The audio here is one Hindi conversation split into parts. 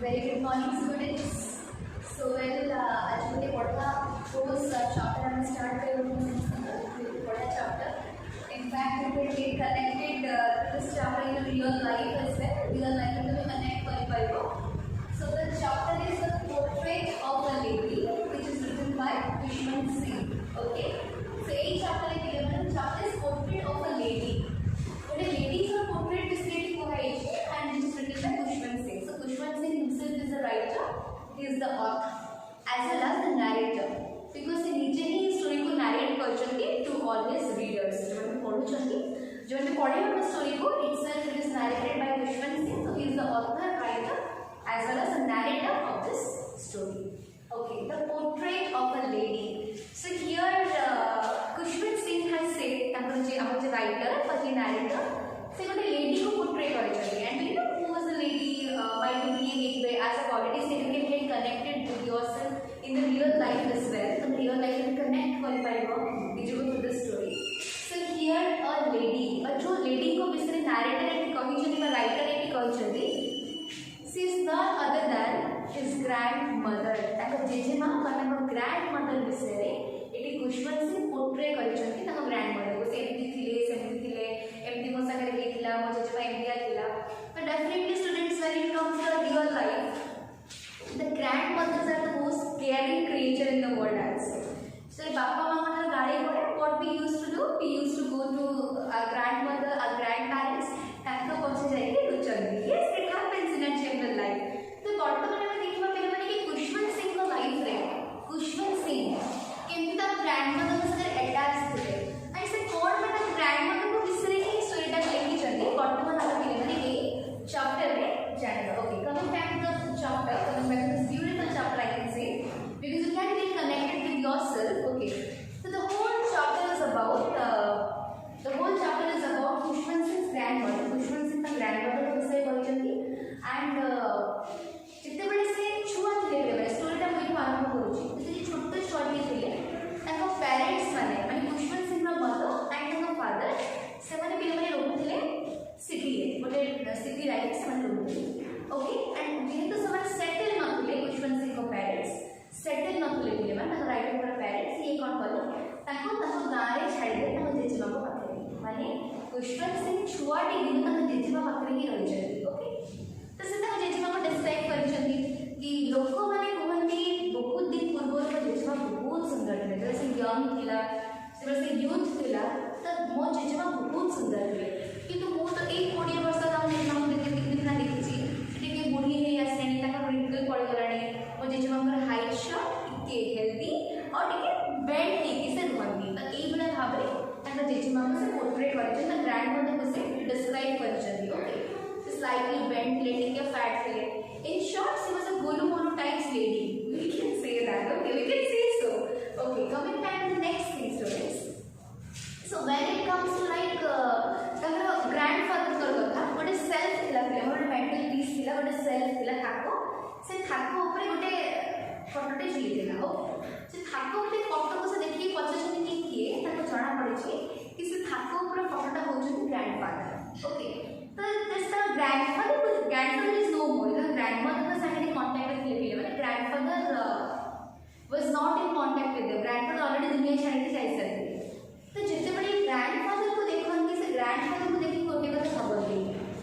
Very good morning, students. So, आज मुझे पढ़ा कोर्स चैप्टर हमें स्टार्ट करेंगे पढ़ा chapter. In fact, we will get connected this chapter in real life as well. Real life में भी connect कर पाएगा. So, the chapter is the portrait of a lady, which is written by Kushwant Singh. Okay. So, ये chapter है कि मतलब chapter is portrait of a lady. But a lady is a portrait displayed को है and it is written by Kushwant Singh. So, Kushwant Singh himself is the writer. He is the author as well as the narrator because he नीचे ही स्टोरी को narrate करछंती to all his readers जो पढुछंती जो पढ़े हम स्टोरी को itself it is narrated by Kushwant Singh. So he is the author, writer as well as the narrator of this story. Okay, the portrait of a lady. So here Kushwant Singh has said तांकर जे हमर जे writer पर जे narrator से गोटे लेडी को portray करछंती and you know who was the lady might be being way as I've already said you can get connected with yourself in the real life as well. So real life you connect कर पाएगा बीजो to the story. So here a lady जो lady को बिसरे narrator एटी कहिछंती बा writer एटी कहिछंती she is none other than his grandmother. ताको जेजेमा ताको grandmother बिसरे एटी कुशवंत सिंह पोर्ट्रे करिछंती ताको grandmother को से एमती थिले एमती मो सागरे हेतिला मो जेजेमा एमतिया थिला. But definitely students when it comes to real life the grandmothers are the most caring creature in the world I would say. So papa mama na gari pore what we used to do we used to go to our grandmother our grandparents ताको पछे जाई के रुचंदी. Yes it happens in a general life. तो वर्तमान में देखिबा पहले माने कि कुशवंत सिंह को लाइफ रे कुशवंत सिंह केमती ता ग्रैंडमदर के साथ अटैच थे एंड से कोड में ता ग्रैंडमदर को विसरे ही स्टोरी टा लिखी चंदी वर्तमान हम पहले माने ए चैप्टर में जानेगा. Okay coming back to the chapter coming back to this beautiful chapter I can say because you can get connected with yourself. Okay, so the whole chapter is about Kushwant Singh's grandmother. Kushwant Singh का grandmother को विषय कहते and जितने बड़े से छुआ थे ले स्टोरी टा मुझे आरंभ करूची जैसे छोटे छोटे थे ताको पेरेंट्स माने कुशवंत सिंह का मदर एंड ताको फादर से माने पिले माने रोहुथिले सिटी रे गोटे सिटी राइट से माने रोहुथिले. ओके एंड जेहेतु समय सेटल नथिले कुशवंत सिंह को पेरेंट्स सेटल नथिले पिले माने ताको राइट पर पेरेंट्स ये कोन कले ताको गाँ रे छाड़ी दे ताको जेजेमा को पाखरे माने कुशवंत सिंह छुआटी दिन ताको जेजेमा पाखरे ही रहि जति. ओके तो से ताको जेजेमा को डिस्क्राइब करिसथि कि लोक माने कहंती बहुत दिन पूर्व तो जेजेमा बहुत सुंदर थे जैसे यंग थिला से यूथ थिला तो मो जेजेमा बहुत सुंदर थे किंतु मो तो एक 20 वर्ष का जेजेमा को देखि टिके बुढ़ी हे आसेनी ताका रिंकल पड़ गलानी मो जेजेमा कर हाइट शॉर्ट टिके हेल्दी और टिके बेंड टिके से रुहंती तो एई बला भाबरे ताका जेजेमा को से पोर्ट्रेट करछन ता ग्रैंडमदर को से डिस्क्राइब करछन. Okay slightly bent letting a fat fillet. In short, she was a golu mono type lady. We can say that. Okay, we can say so. Okay, coming back to the next thing, students. So when it comes to like ताका grandfather कर कथा गोटे सेल्फ थिला पिले मोर मेंटल पीस थिला गोटे सेल्फ थिला थाको से थाको ऊपर गोटे फोटोटे छिली थिला. ओके से थाको ऊपर फोटो को से देखि पछछनी कि किए ताको जणा पड़े छी कि से थाको ऊपर फोटोटा होउछ ग्रैंडफादर. ओके तो this the grandfather is no more. The grandmother was in contact with Philip. But grandfather was not in contact with them. Grandfather already दुनिया छोड़ के जाई सकते. तो जितने बड़े grandfather को देखो उनके से grandfather को देखी कोटे का खबर दी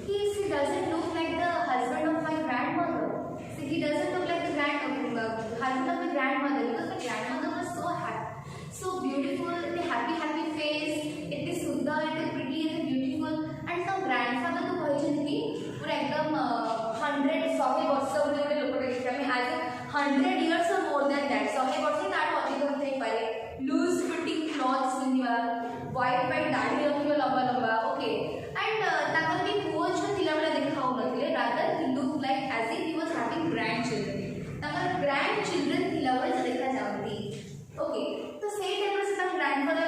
कि he doesn't look like the husband of my grandmother. So he doesn't look like the husband of my grandmother because the grandmother was so happy, so beautiful, the happy face, it is sundar, it is pretty, it is beautiful. And the grandfather तो कहिछंती पूरा एकदम 100 वर्ष उडे उडे लोकटे देखि हमें आज 100 years or more than that 100 वर्ष तार अधिक होते पारे लूज फिटिंग क्लॉथ्स पिनिबा वाइट दाढ़ी रखिबा लंबा. ओके एंड ताकर भी पुओ छ थिला बला देखाउ नथिले rather he look like as if he was having grandchildren ताकर ग्रैंडचिल्ड्रन थिला बला देखा जाउती. ओके तो सेही टाइम से ताकर ग्रैंडमदर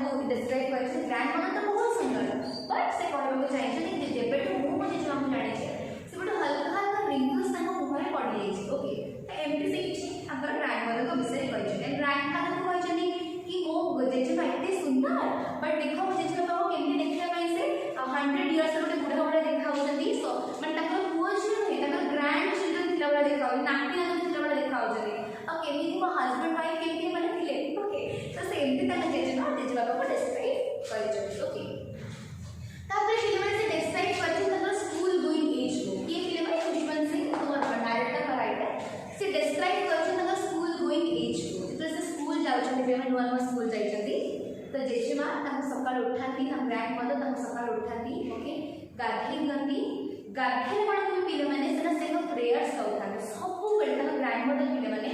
को डिस्क्राइब करछि ग्रैंडमदर तो बहुत सुंदर बट से कहबो चाहिए कि जेबेटू मु मजे जो हम जाने छे से बड हल्का हल्का रिंकल्स ताको मुहरे पड़ जाई छे. ओके तो एमटी से किछि हमर ग्रैंडमदर को विषय कहछि एंड ग्रैंडफादर को कहछनी कि मो जेजे बाइटे सुंदर बट देखो जेजे बाबू केमती देखिला पई से 100 इयर्स गोटे बुढ़ा बुढ़ा देखा होती सो माने ताको पुओ छ नै ताको ग्रैंडचिल्ड्रन थिला उठाती ग्रैंड मदर सकाल उठाती ओके गाधे दिखती गाधे कौन पिले मैंने से प्रेयर्स गाँव सब ग्रैंड मदर पिले मैंने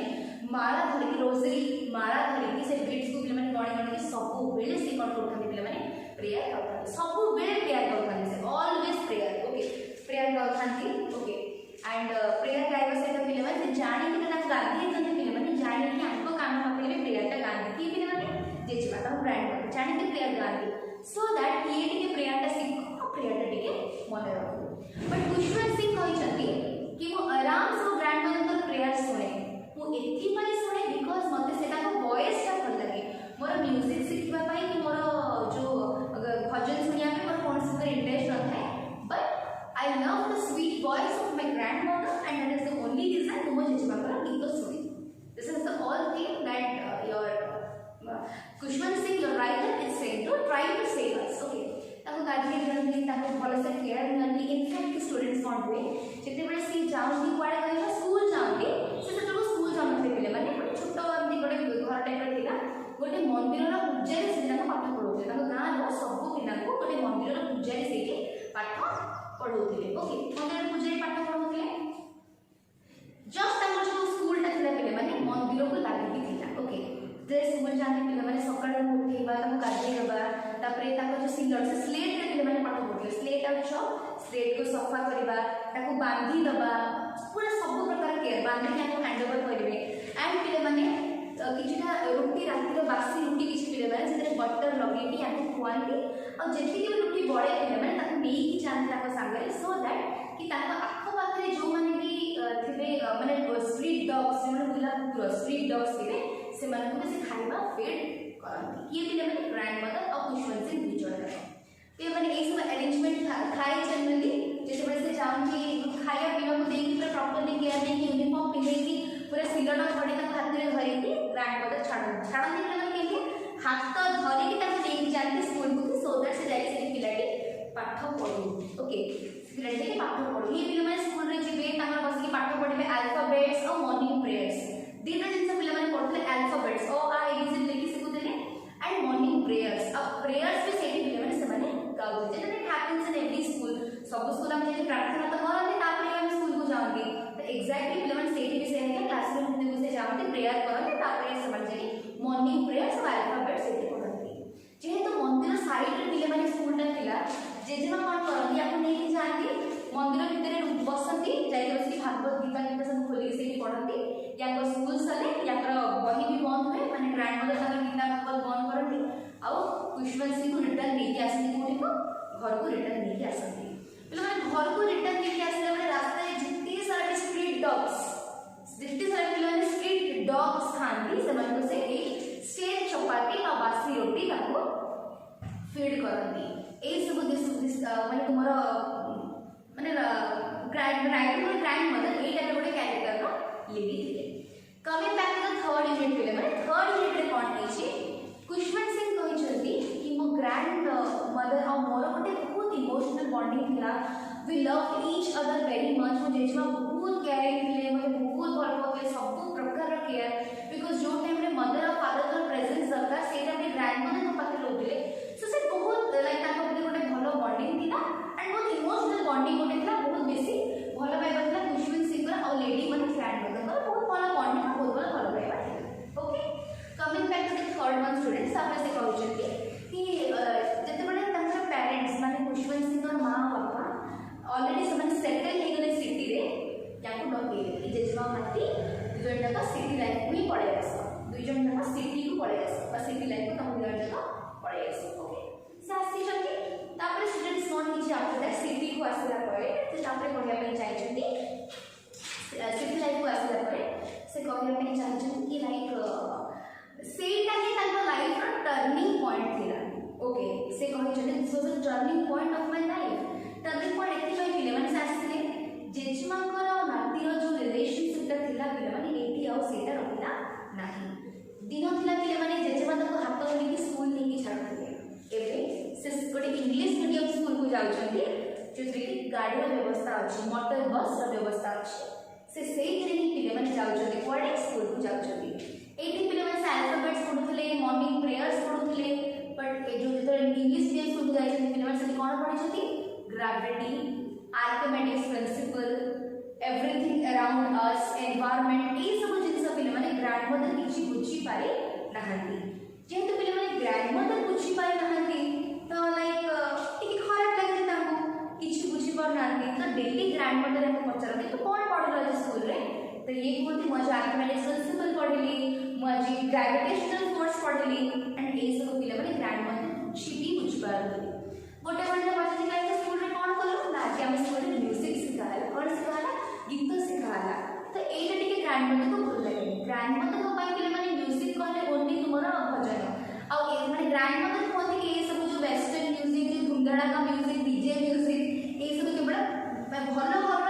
माला धरिकी रोजरी माला धरिकी से बिट्स को पिले मैंने गणी गणी सब बेले से कौन करते पिले मैंने प्रेयर गाँव सब बेले प्रेयर गाँव से ऑलवेज प्रेयर ओके प्रेयर गाँव ओके एंड प्रेयर गाइबा सहित पिले मैंने जानी कि गाधी पिले मैंने जानी कि आंको कान पाखे प्रेयर गाँधी किए पिले मैंने जेजेमा ग्रैंड मदर जानी कि प्रेयर गाँधी सो दैट किए टे प्रेयर शिख प्रेयर टे मन रख बट खुशवंत सिंह कहते कि मु आराम से ग्रैंड मदर प्रेयर शुणे मुझे शुणे बिकज मत वॉइस टा भल लगे मोर म्यूजिक शिखापी कि मोर जो भजन शुणा मोर कौन सी इंटरेस्ट न था but I love the sweet voice of my grandmother and that is the only reason मो जेजेमा गीत शुणी this is the all thing that your Khushwant Singh your writer is saying to try to save us okay गाधी दिखती भल से केयर दिखती इनफैक्ट स्टूडेंट्स कौन हुए जिते सी जाऊँगी कड़े कह स्कूल जाऊँगी से स्कूल जाऊँ पे मैंने गोटे छोट गोटे घर टाइप था गोटे मंदिर पूजारी से पाठ पढ़ाते गाँव सब पिला गोटे मंदिर पूजारी से पाठ पढ़ाते ओके मंदिर पूजारी पाठ पढ़ाते जस्ट जो स्कूलटा था पे मैंने मंदिर को लगे ओके स्कूल जाते पे मैंने सकाल उठेबा गाधेबा जो सिलर से स्लेट पे मैंने पाठ पढ़ते स्लेट स्लेट को सफा करवा बांधी दबा पूरा सब प्रकार केयर बांधिक हैंड ओवर करेंगे एंड पे मैंने किछिटा रुटी रातिर बासी रुटी किसी पे मैंने बटर लगे खुआती और जी रुटी बड़े पे मैंने नहीं जाते सागर सो दैट कि आखपाखे जो मैंने भी थे मैंने स्ट्रीट डॉग्स जो बुला कुकुर स्ट्रीट डॉग्स थे से खाଇବା फीड करती किए पिले मैंने ग्रैंड मदर और खुशवंत सिंह दुई जन पे मैंने ये सब अरेंजमेंट थाए जनरली जिते से जाऊँगी खाया पीवा को देखिए पूरा प्रॉपर्ली केयर नहीं यूनिफॉर्म पिंधे पूरा सिलटा खड़ी हाथ में धरिकी ग्रैंड मदर छाड़ती पे कहीं हाथ धरिकी जाती स्कूल को सो दैट से जाए पिलाटी पाठ पढ़ू ओके पिलाटी पाठ पढ़ू ये पिले मैंने स्कूल में जी बस पाठ पढ़े अल्फाबेट्स और मॉर्निंग प्रेयर्स दीटा जिन पे मैंने पढ़ते अल्फाबेट्स ओ आ एबीसी लिखी शिखुले एंड मॉर्निंग प्रेयर्स अब प्रेयर्स भी से पे मैंने गाँव जेटा हैपेंस इन एवरी स्कूल सब स्कूल हम जब प्रार्थना तो करते हम स्कूल को जाऊँगी तो एक्जाक्टली पे मैंने से विषय क्लासरूम से जाऊँगी प्रेयर करते मॉर्निंग प्रेयर्स और अल्फाबेट्स से पढ़ती जेहेतु मंदिर साइड पे मैंने स्कूलटा था जेजेमा कौन करती आपको नहीं जाती मंदिर भितर बसती जाए भागवत गीता गीता सब खोलिक से पढ़ती या स्कूल सले या बही भी बंद हुए मैंने ग्रैंड मदर गीता भागवत बंद करती आउ खुशवंत सिंह को रिटर्न नहीं आसती कौटी को घर को रिटर्न नहीं आसती पे मैंने घर को रिटर्न नहीं आसला बेले रास्ता जितने सारा स्ट्रीट डॉग्स जितने सारा पे स्ट्रीट डॉग्स खाती से स्टेट चपाती और बासी रोटी फीड करती यही सब मैंने तुम मैंने ग्रैंड मदर ये टाइप गोटे क्यारेक्टर लिखी coming back to the third unit पे मैंने थर्ड यूनिट रे कौन है खुशवंत सिंह कहते कि मो ग्रैंड मदर और मोर गोटे बहुत इमोशनल बॉन्डिंग था we love each other very much मो जेजेमा बहुत केयरिंग थे मतलब बहुत भल पाते सब प्रकार केयर बिकज जो टाइम रे मदर और फादर प्रेजेंस दरकार से टाइम ग्रैंड मदर मो पाखे रोते सो से बहुत लाइक गोटे भल बॉन्डिंग था एंड बहुत इमोशनल बॉन्डिंग गोटे था बहुत बेसी भल पाइबा था खुशवंत सिंह और लेडी मैंने ग्रैंड मदर बहुत भल बॉन्डिंग बहुत भल पाइबा था okay coming back to the third one students आपने से कहते कि जिते पेरेंट्स माने खुशवंत सिंह माँ बापा ऑलरेडी से सेटल हो गले सिटी रे या डकैले जेजेमा माती दुई जन जाक सिटी लाइफ को ही पड़े आस दुई जन जाक सिटी को पड़े आस सिटी लाइफ को तुम दुई जन जाक पड़े आस ओके से आसी स्टूडेंट्स कौन किसी आफ्टर दैट सिटी को आसला पढ़ाई चाहिए सिटी लाइफ को आसला से कहते चाहिए कि लाइक सेटा ही लाइफ टर्निंग पॉइंट थिला ओके से कहते this was a turning point of my life turning point एथि पिले माने आसीले जेजेमाकर नातीर जो रिलेशनशिपटा थिला पिले माने एटी आउ सेटा रहिला नाही दिन थिला पिले माने जेजेमा तको हाथ धरिकी स्कूल नहीं छाड़ुଥିଲେ एबे से गोटे इंग्लिश मीडियम स्कूल को जाउछंती जोथि कि गाड़ी व्यवस्था अछि मोटर बस व्यवस्था अछि से ही पिले माने जाउछंती पढ़े स्कूल को जाउछंती एटी पिले माने अल्फाबेट्स पढुଥିଲେ मॉर्निंग प्रेयर्स पढुଥିଲେ बट जो इंग्लिश मीडियम स्कूल जाइए पिलाने कौन पढ़ी gravity Archimedes principle everything around us environment ये सब जिन पे ग्रैंडमदर किसी बुझी पारे ना जेहेतु पे ग्रैंडमदर बुझी पारे ना तो लाइक खराब लगे किसी बुझी पार ना तो डेली ग्रैंडमदर हमको पचारती तो कौन पढ़ल आज स्कूल रे तो ये कहते मुझे आर्किमेडिक्स प्रिंसिपल पढ़ी मुझे ग्रेविटेशनल फोर्स पढ़ी एंड ये सब पे ग्रैंडमदर बुझी भी बुझी पार गोटे घंटा पचार स्कूल में कौन कल ना कि आम स्कूल में म्यूजिक शिखाला कौन शिखाला गीत शिखाला तो ये ग्रैंडमदर को भल लगे ग्रैंडमदर को पे म्यूजिक कहले ओनली तुम भजन आने ग्रैंडमदर कहते कि ये सब जो वेस्टर्न म्यूजिक जो धूमधड़ाका म्यूजिक डीजे म्यूजिक ये सब केवल भल घर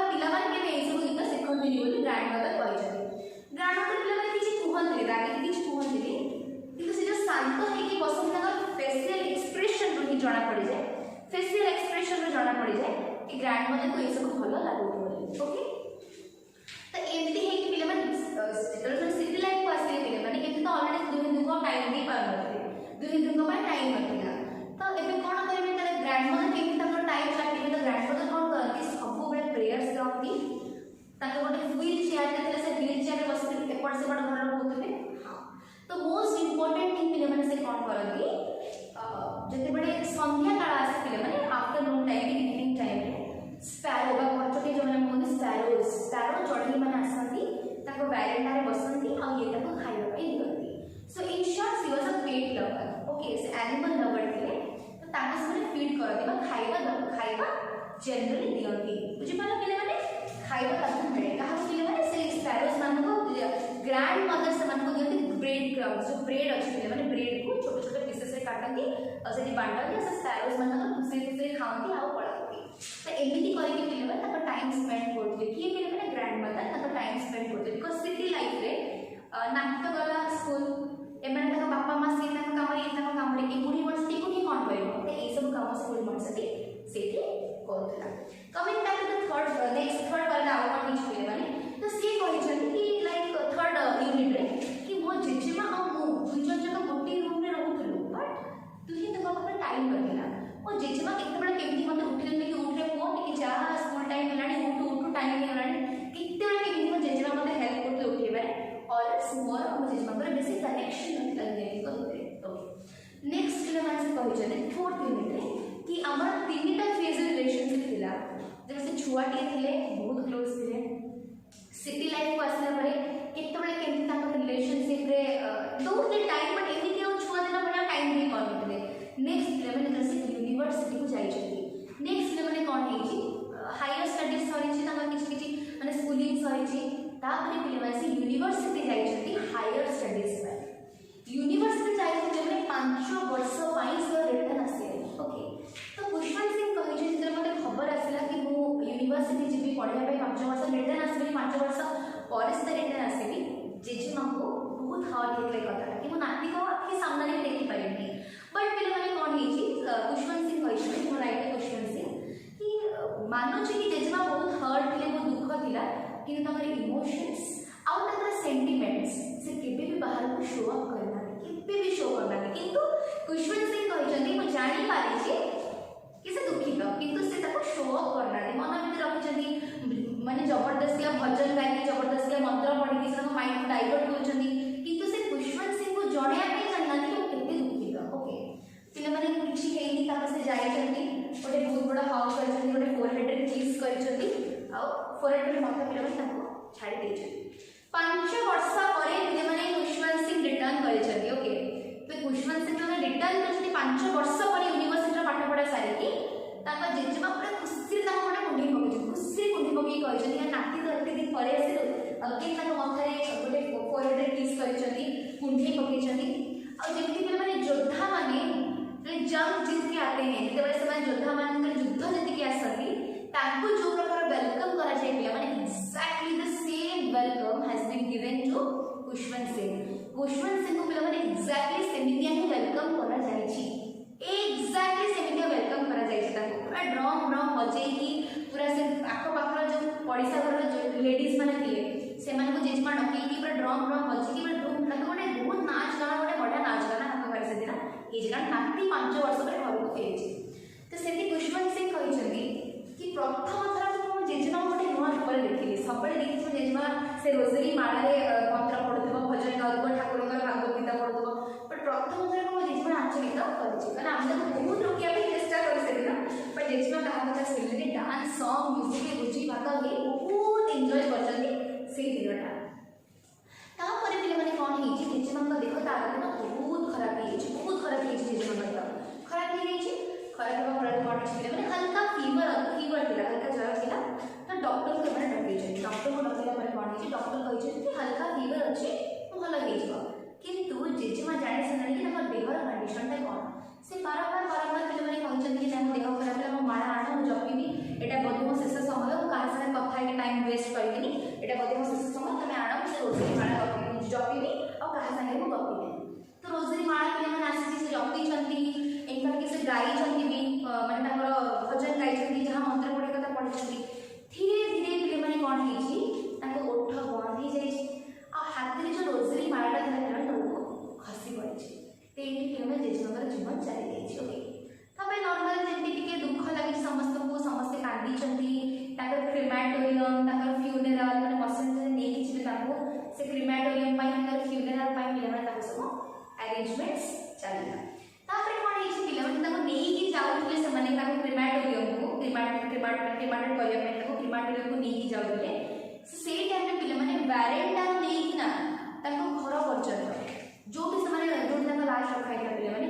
पे ये सब गीत शिखती बोली ग्रैंडमदर कहते ग्रैंडमदर पे किसी कहते रागे किसी कहते कि जो शांत होगी बसती फेसियल एक्सप्रेशन रू ही जना पड़ जाए फेसियल एक्सप्रेशन रू जना पड़ जाए कि ग्रैंडमदर को ये सब भल लगुच ओके तो एमती है कि पे सिटी लाइफ को आसे पे तो अलरेडी दुहे दुख टाइम दे पारे दुहे दुख टाइम ना तो ये कौन करेंगे ग्रैंडमदर केमी टाइम काटे तो ग्रैंडमदर कौन करती सब प्रेयर्स गाँती गोटे व्हील चेयर से व्हील चेयर बस एपट सेपट घर रोकते तो मोस्ट इम्पोर्टेंट थिंग पे से कौन करती जिते बड़े संध्या काल आसे पे afternoon time evening time sparrow छोटे जो मैंने कहते स्पैरो स्पैरो चढ़ई मैंने आसती वैरेंडा बसती और ये खावाई दिखती so in short she was a pet lover okay say animal lover थे तो फीड करती खाଇବା जनरली दिखती बुझीपार पे खाଇବା मिले क्या पे स्पैरोज मान ग्रैंड मदर से दिखती ब्रेड क्राउड जो ब्रेड अच्छे पे ब्रेड को छोटे छोटे पीसेस में काटती और से बांटती से स्पैरोज मान खुशी खुशी खाती आउ पढ़ाती तो एमती करके टाइम स्पेंड करते किए पे ग्रैंड मदर टाइम स्पेंड करते बिकज सिटी लाइफ रे नाक तो गला स्कूल एम बापा माँ सी कम ये कम ये बुढ़ी मଣିଷଟି को कौन कर ये सब कम स्कूल मଣିଷଟି से करूला coming back to the third next third वाला आउट किछ पे तो सी कहछन कि लाइक थर्ड यूनिट रे कि मो जेजेमा और मो दुजन जक गोटे रूम रे रहउथलु बट तुही तो पाखा टाइम करदिला ओ जेजेमा केते बडा केमती मते उठिले कि उठ रे फोन कि जा स्कूल टाइम हेलानी उठ टाइम हेलानी केते बडा केमती मो जेजेमा मते हेल्प करते उठेबे और मोर मो जेजेमा पर बेसी कनेक्शन नथिला देनी को ओके नेक्स्ट ले माने कहछन फोर्थ यूनिट रे कि हमर तीनटा फेज रिलेशनशिप थिला जैसे छुआटी थिले बहुत क्लोज थिले सिटी लाइफ को आसला परे केते बडा केमती ताकर रिलेशनशिप रे दोटे टाइम बट एमिति हम छुआ देना बडा टाइम दे पाउतले नेक्स्ट लेवल जैसे यूनिवर्सिटी को जाई छथि नेक्स्ट लेवल कोन हे छी हायर स्टडीज सरी छी ताकर किछ किछ माने स्कूलिंग सरी छी तापरे पिलेवासी यूनिवर्सिटी जाई छथि हायर स्टडीज पर यूनिवर्सिटी जाई छथि माने 5 वर्ष पाई से रिटर्न आसे ओके तो पुष्पन सिंह कहि जे मते खबर आसिला कि मु यूनिवर्सिटी जीवी पढ़िया पे 5 वर्ष रिटर्न आसबी 5 वर्ष पर से रिटर्न आसबी जेजेमा को बहुत हर्ट हेतले कथा कि मो नाती को आखि सामने में देखि पारिनी बट पिले माने कोन हे छी पुष्पन सिंह कहि जे मो राइट पुष्पन सिंह कि मानो छी कि जेजेमा बहुत हर्ट थिले बहुत दुख थिला कि तमर इमोशंस आउ तकर सेंटिमेंट्स से केबे भी बाहर को शो अप करना केबे भी शो करना किंतु पुष्पन सिंह कहि जंदी मो जानि पारि छी कि से दुखित किंतु से ताको शो अप करना मन में रखिछंदी माने जबरदस्ती भजन गाई जबरदस्ती मंत्र पढ़ी से माइंड डाइवर्ट करछंदी किंतु से पुष्पन सिंह को जणिया पे जानना कि केते दुखित ओके पिले माने किछि हेनी ताको से जाई छंदी ओटे बहुत बड़ा हॉग करछंदी ओटे फोरहेड रे किस करछंदी आ फोरहेड रे माथा पिले माने ताको छाड़ी दे छंदी 5 वर्ष परे पिले माने पुष्पन सिंह रिटर्न करछंदी ओके तो पुष्पन सिंह ने रिटर्न करछंदी 5 वर्ष परे यूनिवर्सिटी रे पाठ पढ़ा सारी की ताका जेजेमा पूरा खुशी ताका गोटे कुंडी पकई खुशी कुंडी पकई कहछंदी या नाती तो एते दिन परे आसे के ताका माथा रे गोटे फोरहेड रे किस करछंदी कुंडी पकईछंदी और जेमती पिले माने योद्धा माने जंग जीत के आते हैं जेते समय योद्धा माने युद्ध जीत के आसती ताको जो प्रकार वेलकम करा जाय पिला माने exactly the same welcome has been given to Pushpan Singh को पिला माने एक्जेक्टली सेमितिया ही वेलकम करा जाय छी एक्जेक्टली सेमितिया वेलकम करा जाय छी ताको पूरा ड्रम बजेई की पूरा से आखो पाखर जो पड़िसा घर जो लेडीज माने थिले से माने को जेजमा डकई की पूरा ड्रम बजे की पूरा धूम ताको गोटे बहुत नाच गाना गोटे बड़ा नाच गाना हम घर से दिना कारण नाती 5 वर्ष पर घर को फेरी तो से खुशवंत सिंह कहते कि प्रथम थर तो जेजेमा गोटे नुआ रूप देखिए सब देखिए जेजेमा से रोजरी माड़े मंत्र पढ़ुव भजन गाउव ठाकुर भागवत गीता पढ़ुव बट प्रथम थर मो जेजेमा नाच गीत कर आम बहुत रोकने चेष्टा कर बट जेजेमा क्या कथा शुणिले डांस सॉन्ग म्यूजिक बुझी भाग हुए बहुत एंजॉय कर दिनटा तापर पे कौन हो जेजेमा देह तार दिन बहुत खराब हो जेजेमा देह खराब हो खराब होगा फल कौन मैंने हल्का फीवर थी हल्का ज्वर थी तो डॉक्टर को डकई डॉक्टर को डकला कौन हो डॉक्टर कहते हल्का फीवर अच्छे भल हो किंतु जेजेमा जाने से देहर कंडीशनटा कौन से बारंबार पे कहते देह खराब है माड़ा आण मुझे जपी यहाँ बोधे मो शेष समय क्या साथ कथा टाइम वेस्ट करी यहाँ बोधे मो शेष समय तुम आण मुझे रोजरी माड़ा जपी और क्या सागे मुझे गपी तो रोजरी माड़ा पे आसी जपी इनफैक्ट से गाई भी माने भजन गाई जहाँ मंत्र पढ़े कथा पढ़ी धीरे धीरे पे कौन हो ओठ बंद हो जाए हाथ में जो रोजरी माड़ा था खसी पड़ी पे जेजेमा जीवन चली जाए ओके नॉर्मल जमी दुख लगे समस्त को समस्ते कांदी क्रिमाटोरियम फ्यूनेराल मैंने मशीन नहीं से क्रिमाटोरियम फ्यूनेराल पे सब अरेंजमेंट्स चलना कौन पे नहीं जाऊे से क्रिमाटोरियम को क्रिमाटेड करने क्रिमाटोरियम को नहीं जाऊे से टाइम पे वारेंटा नहीं घर पर्यटन जो भी से लास्ट रखा पे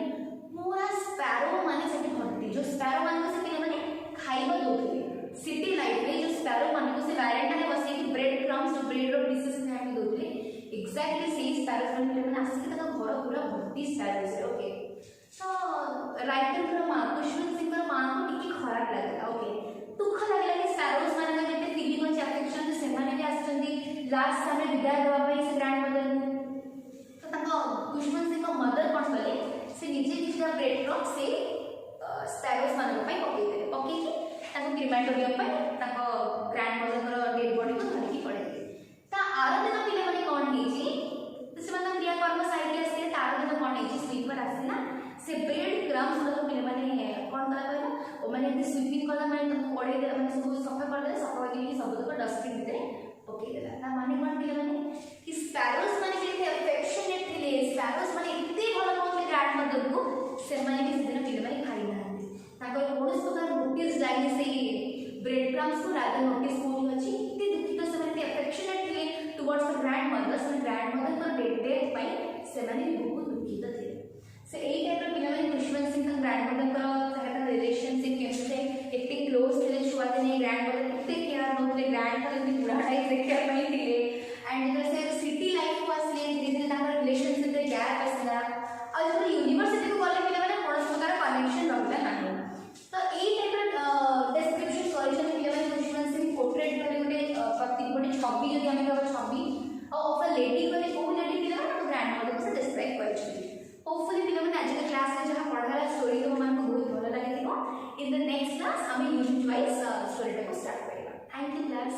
पूरा स्पैरो माने भर्ती जो स्पैरो मान से खाइबा दौले सिटी लाइफ में जो स्पैरो मान से वारेंटा बस ब्रेड क्रम्स जो ब्रेड पीसेस खाई दौले एक्जाक्टली से स्पैरो मैंने आसिक घर पूरा भर्ती स्पैरो ओके तो राइटर माँ खुशवंत सिंह माँ को टी खराब लगे ओके दुख लगे कि स्पैरोज मान फीलिंग अच्छे अफेक्शन से लास्ट समय विदाय देवाई से ग्रांड मदर तो खुशवंत सिंह मदर कौन कले से निजे किसी ब्रेड क्रम से स्पैरोज मान पकईदे पकईकि क्रिमाटोरियम ग्रांड मदर डेड बॉडी को धरिकी पड़े आर दिन पे कौन हो क्रियाकर्म साइड आसे तार दिन कौन हो स्लीपर आसला से ब्रेड क्रम्स पे कौन कला मैंने स्वीपिंग कला मैंने कड़े मैंने सब सफा करदे सफा करके सब तक डस्टबिन भितर पकईदेला माने कौन पे कि स्पैरोज मैंने अफेक्शनेट थे स्पैरोज मैंने एत भल पाते ग्रांड मदर को से दिन पे खाई ना कौन प्रकार नोटिस जाए से ब्रेड क्रम्स को राधा नोटिस कौन अच्छी दुखित से अफेक्शनेट थे towards the grand mother death से बहुत दुखित थे से यही टाइप पे Khushwant Singh grand mother relationship केमती एत क्लोज थे छुआ दिन ग्रांड मदर एत केयर नौते ग्रांड फादर बुढ़ा टाइप देखा एंड से सिटी लाइफ को आसले धीरे धीरे रिलेशनशिप गैप आसला और यूनिवर्सिटी को गले पे कौन प्रकार कनेक्शन रहा ना तो यही टाइप डिस्क्रिप्शन कर खुशवंत सिंह पोर्ट्रेट कले गोटे छवि जब आम छवि ऑफ अ लेडी कले कौ लेडी पे ग्रांड मदर को डिस्क्राइब कर होपफुली पे आज के क्लास में जहाँ पढ़ाला स्टोरी तो मैं बहुत भल लगे इन द नेक्स्ट क्लास आम यूनिट वाइज स्टोरीटा को स्टार्ट करेगा थैंक यू क्लास।